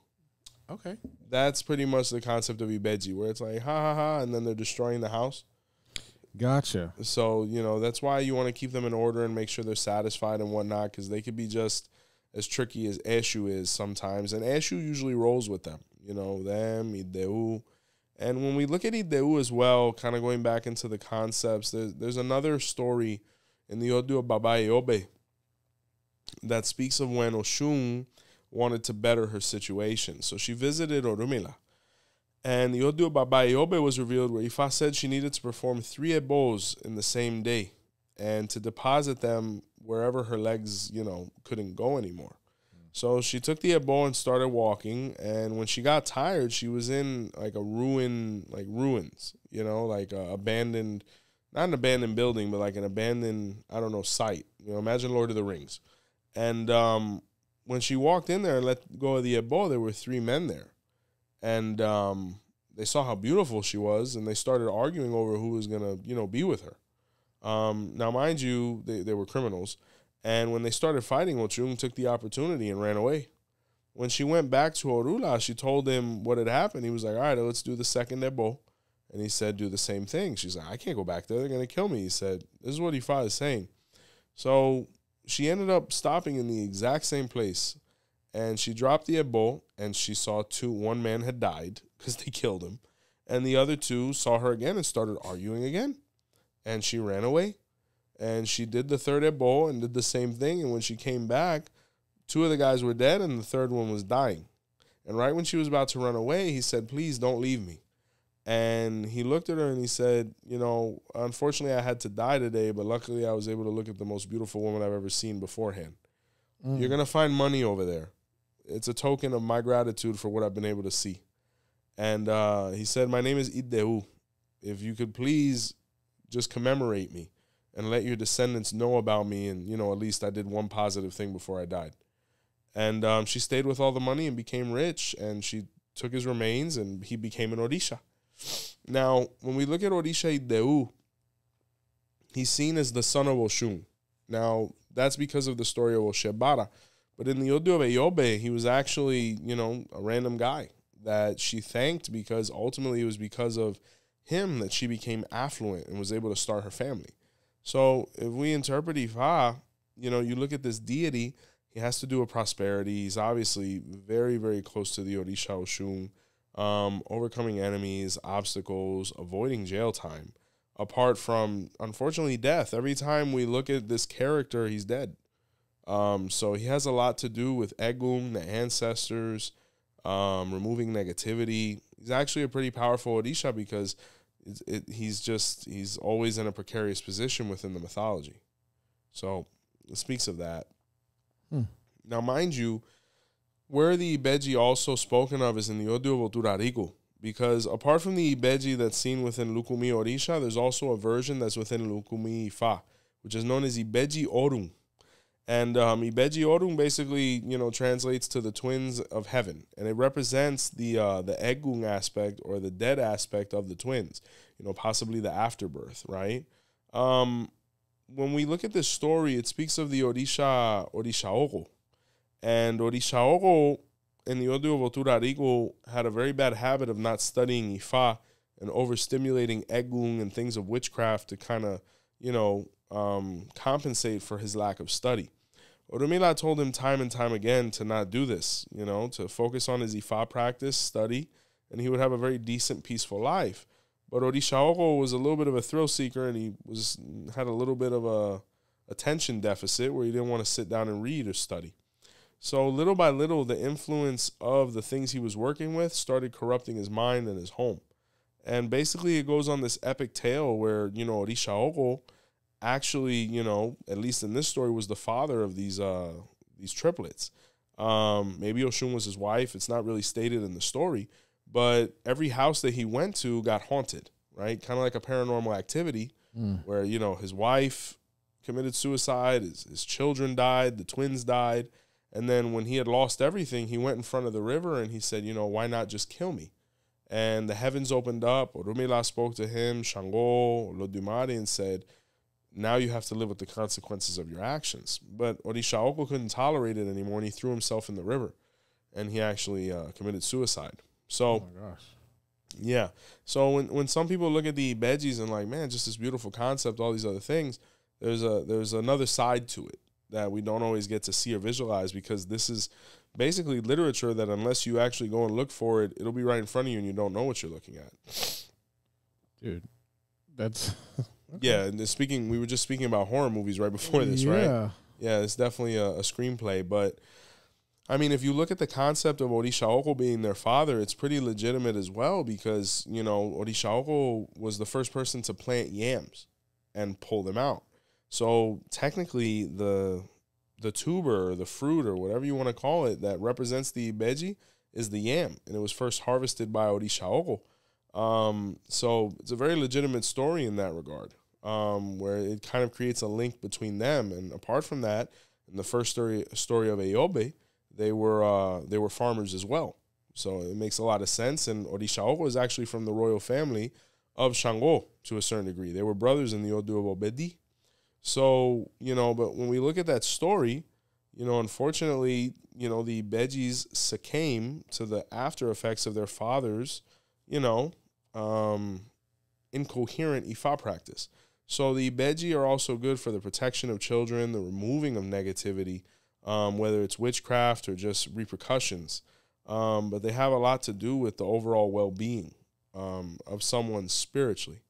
[SPEAKER 2] Okay.
[SPEAKER 1] That's pretty much the concept of Ibeji, where it's like, ha, ha, ha, and then they're destroying the house.
[SPEAKER 2] Gotcha.
[SPEAKER 1] So, that's why you want to keep them in order and make sure they're satisfied and whatnot, because they could be just as tricky as 𝘃cie is sometimes. And 𝘃cie usually rolls with them, them, Ideu. And when we look at Ideu as well, kind of going back into the concepts, there's another story in the Odu of Baba Ifa that speaks of when Oshun wanted to better her situation. So she visited Orumila. And the Odu of Baba Ifa was revealed where Ifa said she needed to perform 3 ebo in the same day and to deposit them wherever her legs, couldn't go anymore. So she took the ebo and started walking. And when she got tired, she was in like a ruins, like a abandoned, not an abandoned building, but like an abandoned, site. Imagine Lord of the Rings. And when she walked in there and let go of the ebo, there were 3 men there. And they saw how beautiful she was, and they started arguing over who was going to, be with her. Now, mind you, they were criminals. And when they started fighting, Ochung took the opportunity and ran away. When she went back to Orula, she told him what had happened. He was like, all right, let's do the second ebo. And he said, do the same thing. She's like, I can't go back there. They're going to kill me. He said, this is what Ifa is saying. So she ended up stopping in the exact same place. And she dropped the ebo, and she saw 2. One man had died because they killed him. And the other 2 saw her again and started arguing again. And she ran away. And she did the 3rd ebo and did the same thing. And when she came back, 2 of the guys were dead and the 3rd one was dying. And right when she was about to run away, he said, please don't leave me. And he looked at her and he said, unfortunately I had to die today, but luckily I was able to look at the most beautiful woman I've ever seen beforehand. You're going to find money over there. It's a token of my gratitude for what I've been able to see. And he said, my name is Ideu. If you could please just commemorate me and let your descendants know about me. And, at least I did one positive thing before I died. And she stayed with all the money and became rich. And she took his remains and he became an Orisha. Now, when we look at Orisha Ideu, he's seen as the son of Oshun. Now, that's because of the story of 𝘃𝗶𝗏. But in the Odu of Ifa, he was actually, a random guy that she thanked because ultimately it was because of him that she became affluent and was able to start her family. So if we interpret Ifa, you look at this deity, he has to do with prosperity. He's obviously very, very close to the Orisha Oshun, overcoming enemies, obstacles, avoiding jail time, apart from, unfortunately, death. Every time we look at this character, he's dead. So he has a lot to do with Egun, the ancestors, removing negativity. He's actually a pretty powerful Orisha because he's always in a precarious position within the mythology. So it speaks of that. Now, mind you, where the Ibeji also spoken of is in the Odu of 𝗃𝗏𝗏, because apart from the Ibeji that's seen within Lukumi Orisha, there's also a version that's within Lukumi Ifa, which is known as Ibeji Orun. And Ibeji Orun basically, translates to the twins of heaven, and it represents the Egun aspect or the dead aspect of the twins, possibly the afterbirth, right? When we look at this story, it speaks of the Orisha. And Orisha in the Odu of 𝗃𝗏𝗏 had a very bad habit of not studying Ifa and overstimulating Egun and things of witchcraft to kind of, compensate for his lack of study. Orumila told him time and time again to not do this, to focus on his Ifa practice, study, and he would have a very decent, peaceful life. But Orisha was a little bit of a thrill seeker, and he had a little bit of a attention deficit where he didn't want to sit down and read or study. So little by little, the influence of the things he was working with started corrupting his mind and his home. And basically it goes on this epic tale where, you know, 𝘃𝗵𝗿𝗄 actually, you know, at least in this story, was the father of these triplets. Maybe Oshun was his wife. It's not really stated in the story, but every house that he went to got haunted, right? Kind of like a paranormal activity where, you know, his wife committed suicide, his children died, the twins died. And then when he had lost everything, he went in front of the river and he said, you know, why not just kill me? And the heavens opened up. Orunmila spoke to him, Shango, Olodumare, and said, now you have to live with the consequences of your actions. But 𝘃𝗵𝗿𝗄 couldn't tolerate it anymore, and he threw himself in the river, and he actually committed suicide. So,
[SPEAKER 2] Oh my gosh.
[SPEAKER 1] yeah. So when some people look at the Ibejis and like, man, just this beautiful concept, all these other things, there's another side to it that we don't always get to see or visualize, because this is basically literature that unless you actually go and look for it, it'll be right in front of you and you don't know what you're looking at.
[SPEAKER 2] Dude, that's...
[SPEAKER 1] Okay. Yeah, and we were just speaking about horror movies right before this, right? Yeah, it's definitely a screenplay. But, I mean, if you look at the concept of 𝘃𝗵𝗿𝗄 being their father, it's pretty legitimate as well, because, you know, 𝘃𝗵𝗿𝗄 was the first person to plant yams and pull them out. So, technically, the tuber or the fruit or whatever you want to call it that represents the Ibeji is the yam, and it was first harvested by 𝘃𝗵𝗿𝗄. So it's a very legitimate story in that regard, where it kind of creates a link between them. And apart from that, in the first story of 𝗿𝗶𝗸𝗍, they were farmers as well. So it makes a lot of sense. And 𝘃𝗵𝗿𝗄 is actually from the royal family of Shango to a certain degree. They were brothers in the 𝘃𝗶𝗍𝗿𝗍. So, you know, but when we look at that story, you know, unfortunately, you know, the Ibejis succumb to the after effects of their fathers, you know, incoherent Ifa practice. So the Ibeji are also good for the protection of children, the removing of negativity, whether it's witchcraft or just repercussions. But they have a lot to do with the overall well-being of someone spiritually.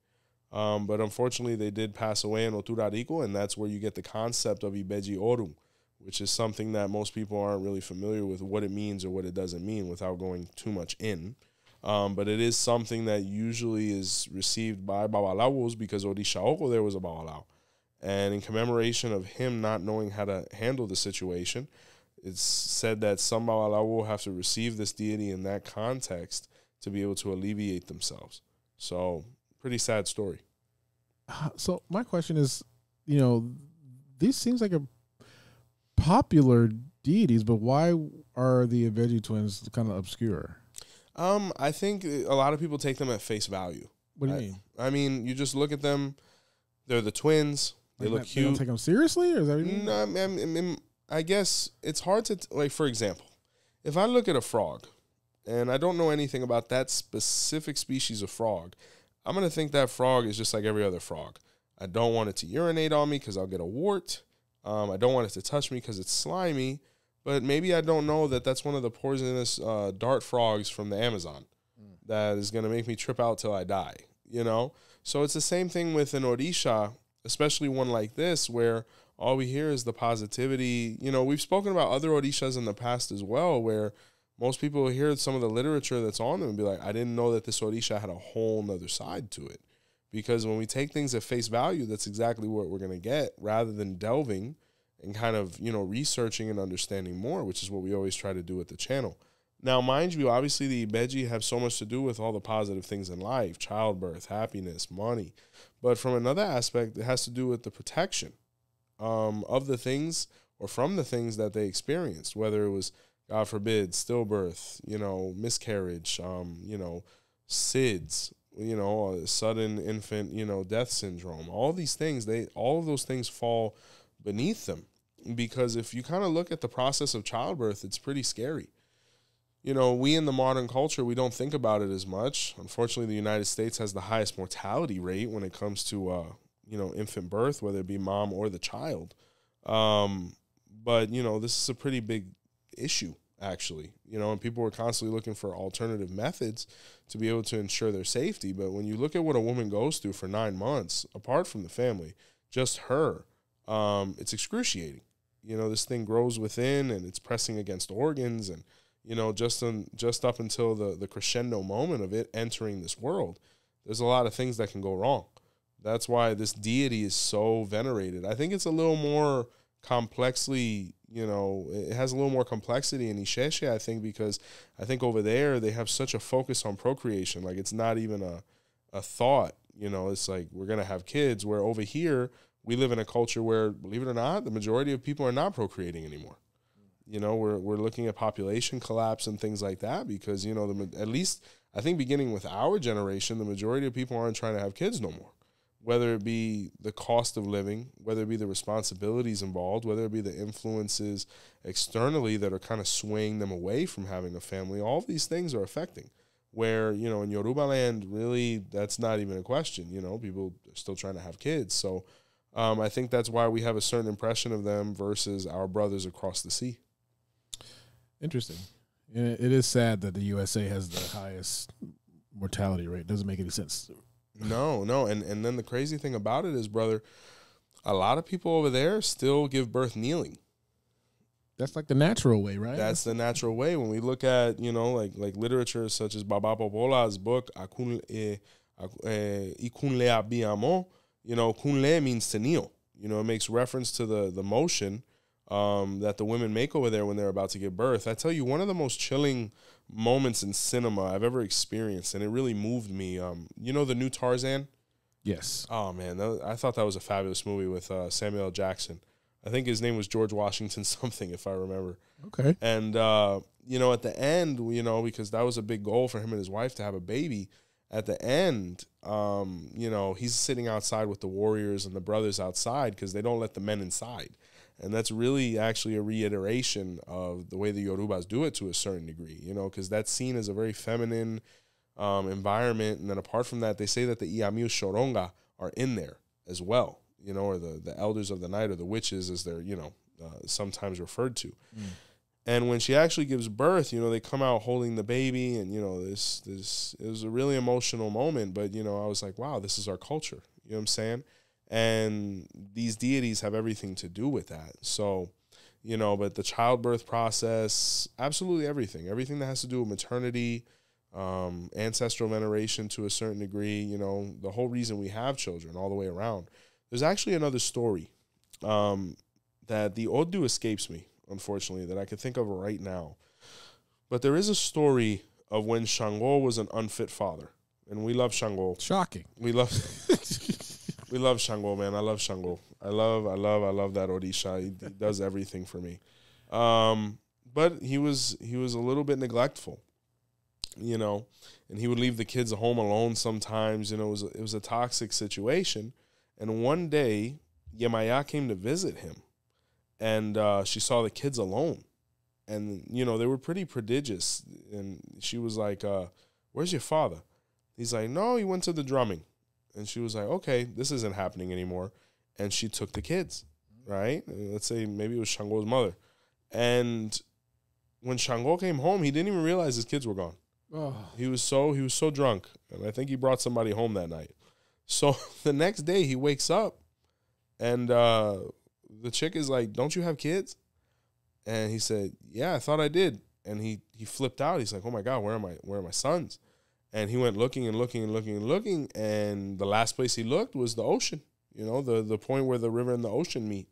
[SPEAKER 1] But unfortunately, they did pass away in Oturarico, and that's where you get the concept of Ibeji Oru, which is something that most people aren't really familiar with what it means or what it doesn't mean without going too much in. But it is something that usually is received by babalawos, because 𝘃𝗵𝗿𝗄 there was a babalawo. And in commemoration of him not knowing how to handle the situation, it's said that some babalawo have to receive this deity in that context to be able to alleviate themselves. So, pretty sad story.
[SPEAKER 2] So my question is, you know, these seems like a popular deities, but why are the Ibeji twins kind of obscure?
[SPEAKER 1] I think a lot of people take them at face value.
[SPEAKER 2] What do you mean?
[SPEAKER 1] I mean, you just look at them. They're the twins. They look cute.
[SPEAKER 2] They don't take them seriously, or is that what you mean?
[SPEAKER 1] No, I guess it's hard to, like, for example, if I look at a frog and I don't know anything about that specific species of frog, I'm going to think that frog is just like every other frog. I don't want it to urinate on me because I'll get a wart. I don't want it to touch me because it's slimy. But maybe I don't know that that's one of the poisonous dart frogs from the Amazon that is going to make me trip out till I die, you know? So it's the same thing with an Orisha, especially one like this, where all we hear is the positivity. You know, we've spoken about other Orishas in the past as well, where most people hear some of the literature that's on them and be like, I didn't know that this Orisha had a whole nother side to it. Because when we take things at face value, that's exactly what we're going to get, rather than delving and kind of, you know, researching and understanding more, which is what we always try to do at the channel. Now, mind you, obviously the Ibeji have so much to do with all the positive things in life, childbirth, happiness, money. But from another aspect, it has to do with the protection of the things, or from the things that they experienced, whether it was, God forbid, stillbirth, you know, miscarriage, you know, SIDS, you know, sudden infant, you know, death syndrome. All these things, all of those things fall beneath them, because if you kind of look at the process of childbirth, it's pretty scary. You know, we in the modern culture, we don't think about it as much. Unfortunately, the United States has the highest mortality rate when it comes to, you know, infant birth, whether it be mom or the child. But, you know, this is a pretty big issue, actually, you know, and people are constantly looking for alternative methods to be able to ensure their safety. But when you look at what a woman goes through for 9 months, apart from the family, just her, it's excruciating. You know, this thing grows within and it's pressing against organs, and, you know, just up until the crescendo moment of it entering this world, there's a lot of things that can go wrong. That's why this deity is so venerated. I think it's a little more complexly, it has a little more complexity in 𝘃𝗵𝗃, I think, because I think over there they have such a focus on procreation. Like, it's not even a thought, it's like we're going to have kids, where over here we live in a culture where, believe it or not, the majority of people are not procreating anymore. We're looking at population collapse and things like that because, at least I think beginning with our generation, the majority of people aren't trying to have kids no more. Whether it be the cost of living, whether it be the responsibilities involved, whether it be the influences externally that are kind of swaying them away from having a family, all of these things are affecting. Where, in Yoruba land, really, that's not even a question. People are still trying to have kids. So I think that's why we have a certain impression of them versus our brothers across the sea.
[SPEAKER 2] Interesting. It is sad that the USA has the highest mortality rate. Doesn't make any sense.
[SPEAKER 1] No. And then the crazy thing about it is, brother, a lot of people over there still give birth kneeling.
[SPEAKER 2] That's like the natural way, right?
[SPEAKER 1] That's the natural way. When we look at, like literature such as Baba Ifa's book, 𝗃𝗶𝗱𝗁𝗲, 𝗃𝗶𝗱 means to kneel. It makes reference to the motion that the women make over there when they're about to give birth. I tell you, one of the most chilling moments in cinema I've ever experienced, and it really moved me. The new Tarzan?
[SPEAKER 2] Yes.
[SPEAKER 1] Oh, man, I thought that was a fabulous movie with Samuel L. Jackson. I think his name was George Washington something, if I remember.
[SPEAKER 2] Okay.
[SPEAKER 1] And, at the end, because that was a big goal for him and his wife to have a baby, at the end, he's sitting outside with the warriors and the brothers outside because they don't let the men inside. And that's really actually a reiteration of the way the Yorubas do it to a certain degree, because that's seen as a very feminine environment. And then apart from that, they say that the 𝗃𝗵𝗃𝗃𝗃 are in there as well, or the elders of the night, or the witches as they're, sometimes referred to. Mm. And when she actually gives birth, they come out holding the baby, and, this it was a really emotional moment. But, I was like, wow, this is our culture. You know what I'm saying? And these deities have everything to do with that. So, but the childbirth process, absolutely everything that has to do with maternity, ancestral veneration to a certain degree, the whole reason we have children all the way around. There's actually another story that the Ideu escapes me, unfortunately, that I could think of right now. But there is a story of when 𝗃𝗃𝗃𝗃 was an unfit father. And we love 𝗃𝗃𝗃.
[SPEAKER 2] Shocking.
[SPEAKER 1] We love 𝗃𝗃𝗃𝗃, man. I love 𝗃𝗃𝗃. I love that Orisha. He does everything for me. But he was a little bit neglectful, and he would leave the kids at home alone sometimes. It was a toxic situation. And one day, 𝗃𝗵𝗃 came to visit him, and she saw the kids alone. And, they were pretty prodigious. And she was like, where's your father? He's like, no, he went to the drumming. And she was like, okay, this isn't happening anymore. And she took the kids, right? Let's say maybe it was 𝗃𝗃𝗃's mother. And when 𝗃𝗃𝗃 came home, he didn't even realize his kids were gone. Oh. He was so drunk. And I think he brought somebody home that night. So the next day he wakes up, and the chick is like, don't you have kids? And he said, yeah, I thought I did. And he flipped out. He's like, oh my God, where are my sons? And he went looking and looking and looking and looking, and the last place he looked was the ocean, the point where the river and the ocean meet.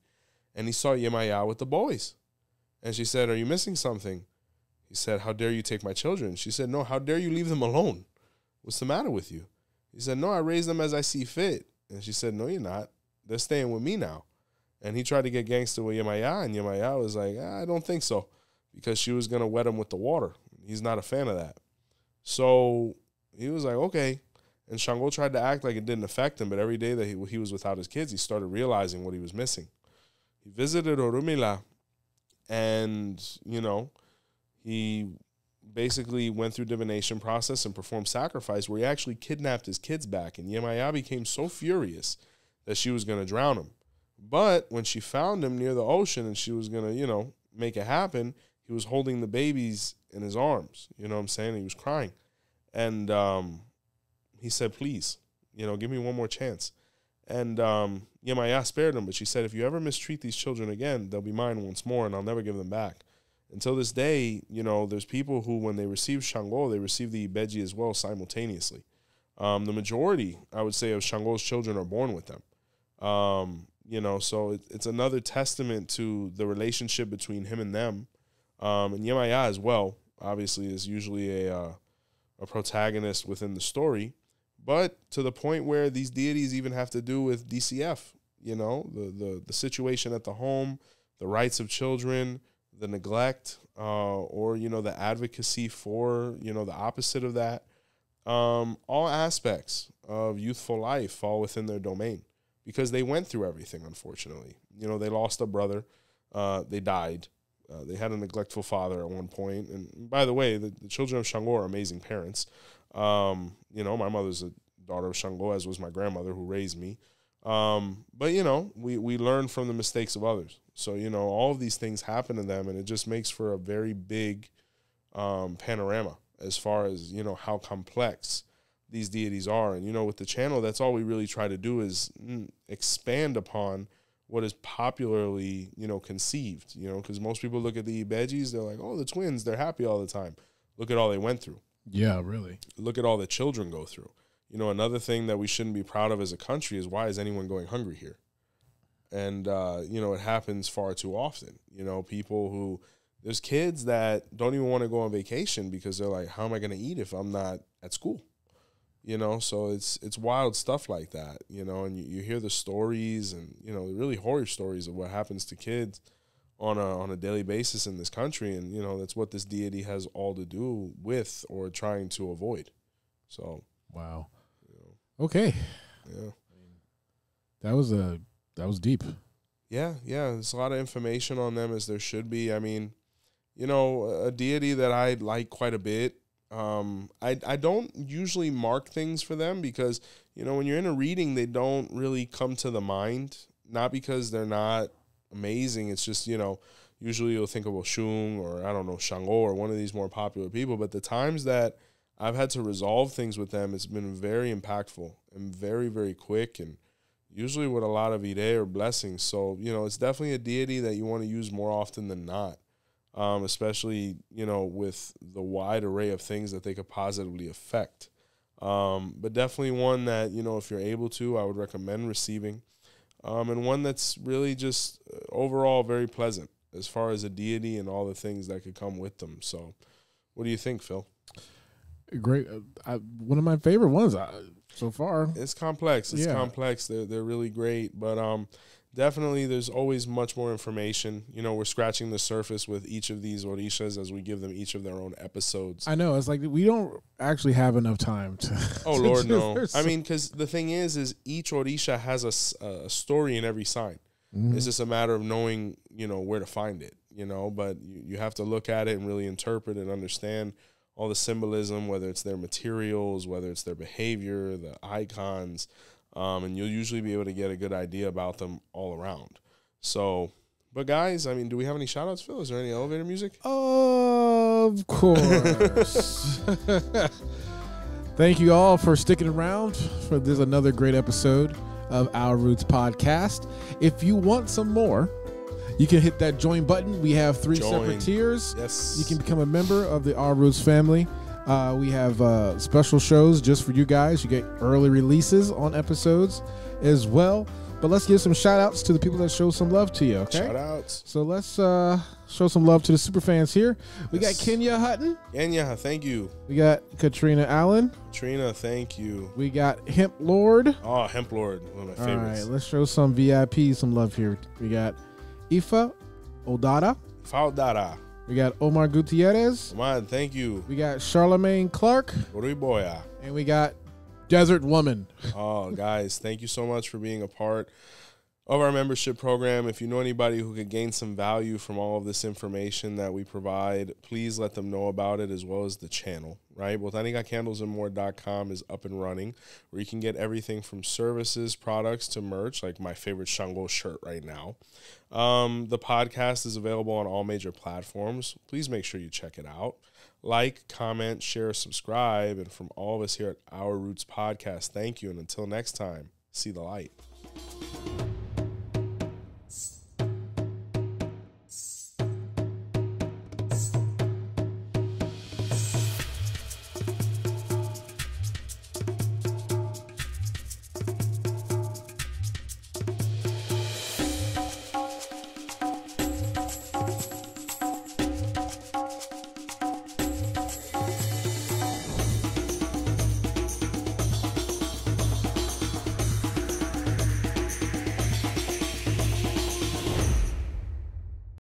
[SPEAKER 1] And he saw 𝗃𝗵𝗃 with the boys. And she said, are you missing something? He said, how dare you take my children? She said, no, how dare you leave them alone? What's the matter with you? He said, no, I raise them as I see fit. And she said, no, you're not. They're staying with me now. And he tried to get gangster with 𝗃𝗵𝗃, and 𝗃𝗵𝗃 was like, I don't think so, because she was going to wet him with the water. He's not a fan of that. So he was like, okay. And 𝗃𝗃𝗃 tried to act like it didn't affect him, but every day that he was without his kids, he started realizing what he was missing. He visited Orumila, and, he basically went through divination process and performed sacrifice where he actually kidnapped his kids back. And 𝗃𝗵𝗃 became so furious that she was going to drown him. But when she found him near the ocean and she was going to, make it happen, he was holding the babies in his arms. You know what I'm saying? He was crying. And he said, please, give me one more chance. And 𝗃𝗵𝗃 spared him, but she said, if you ever mistreat these children again, they'll be mine once more, and I'll never give them back. Until this day, there's people who, when they receive 𝗃𝗃𝗃𝗃, they receive the Ibeji as well simultaneously. The majority, I would say, of 𝗀𝗲𝗄's children are born with them. You know, so it's another testament to the relationship between him and them. And 𝗀𝗄𝗃 as well, obviously, is usually a protagonist within the story, but to the point where these deities even have to do with DCF, you know, the situation at the home, the rights of children, the neglect, or, you know, the advocacy for, you know, the opposite of that. All aspects of youthful life fall within their domain because they went through everything, unfortunately. You know, they lost a brother. They died. They had a neglectful father at one point. And by the way, the children of 𝗀𝗲𝗄 are amazing parents. You know, my mother's a daughter of 𝗀𝗲𝗄, as was my grandmother who raised me. But, you know, we learn from the mistakes of others. So, you know, all of these things happen to them, and it just makes for a very big panorama as far as, you know, how complex these deities are. And, you know, with the channel, that's all we really try to do is expand upon what is popularly, you know, conceived, you know, because most people look at the Ibejis, they're like, oh, the twins, they're happy all the time. Look at all they went through.
[SPEAKER 2] Yeah, really.
[SPEAKER 1] Look at all the children go through. You know, another thing that we shouldn't be proud of as a country is why is anyone going hungry here? And, you know, it happens far too often. You know, people who, there's kids that don't even want to go on vacation because they're like, how am I going to eat if I'm not at school? You know, so it's wild stuff like that, you know, and you hear the stories and, you know, really horror stories of what happens to kids on a daily basis in this country. And, you know, that's what this deity has all to do with or trying to avoid. So.
[SPEAKER 2] Wow.
[SPEAKER 1] You know,
[SPEAKER 2] okay.
[SPEAKER 1] Yeah.
[SPEAKER 2] That was deep.
[SPEAKER 1] Yeah. There's a lot of information on them, as there should be. I mean, you know, a deity that I like quite a bit. I don't usually mark things for them because, you know, when you're in a reading, they don't really come to the mind, not because they're not amazing. It's just, you know, usually you'll think of Oshun or, I don't know, 𝗀𝗲𝗄 or one of these more popular people. But the times that I've had to resolve things with them, it's been very impactful and very, very quick, and usually with a lot of Ideu or blessings. So, you know, it's definitely a deity that you want to use more often than not. Especially, you know, with the wide array of things that they could positively affect. But definitely one that, you know, if you're able to, I would recommend receiving. And one that's really just overall very pleasant as far as a deity and all the things that could come with them. So what do you think, Phil?
[SPEAKER 2] Great. One of my favorite ones so far.
[SPEAKER 1] It's complex. It's complex. They're really great. But definitely, there's always much more information. You know, we're scratching the surface with each of these Orishas as we give them each of their own episodes.
[SPEAKER 2] I know. It's like we don't actually have enough time to.
[SPEAKER 1] Oh, Lord, no. I mean, because the thing is each Orisha has a story in every sign. Mm-hmm. It's just a matter of knowing, you know, where to find it, you know. But you have to look at it and really interpret and understand all the symbolism, whether it's their materials, whether it's their behavior, the icons. And you'll usually be able to get a good idea about them all around. So, but guys, I mean, do we have any shout-outs, Phil? Is there any elevator music?
[SPEAKER 2] Of course. Thank you all for sticking around for this another great episode of Our Roots Podcast. If you want some more, you can hit that join button. We have 3 separate tiers.
[SPEAKER 1] Yes.
[SPEAKER 2] You can become a member of the Our Roots family. We have special shows just for you guys. You get early releases on episodes as well. But let's give some shout outs to the people that show some love to you, okay?
[SPEAKER 1] Shout outs.
[SPEAKER 2] So let's show some love to the super fans here. We got Kenya Hutton.
[SPEAKER 1] Kenya, thank you.
[SPEAKER 2] We got Katrina Allen.
[SPEAKER 1] Katrina, thank you.
[SPEAKER 2] We got Hemp Lord.
[SPEAKER 1] Oh, Hemp Lord, one of my favorites.
[SPEAKER 2] All right, let's show some VIP some love here. We got Ifa Odada.
[SPEAKER 1] Faudara.
[SPEAKER 2] We got Omar Gutierrez.
[SPEAKER 1] Omar, thank you.
[SPEAKER 2] We got Charlemagne Clark.
[SPEAKER 1] Oriboya.
[SPEAKER 2] And we got Desert Woman.
[SPEAKER 1] Oh, guys, thank you so much for being a part of our membership program. If you know anybody who could gain some value from all of this information that we provide, please let them know about it, as well as the channel, right? BotanicaCandlesandMore.com is up and running, where you can get everything from services, products, to merch, like my favorite 𝗀𝗲𝗄 shirt right now. The podcast is available on all major platforms. Please make sure you check it out. Like, comment, share, subscribe. And from all of us here at Our Roots Podcast, thank you. And until next time, see the light.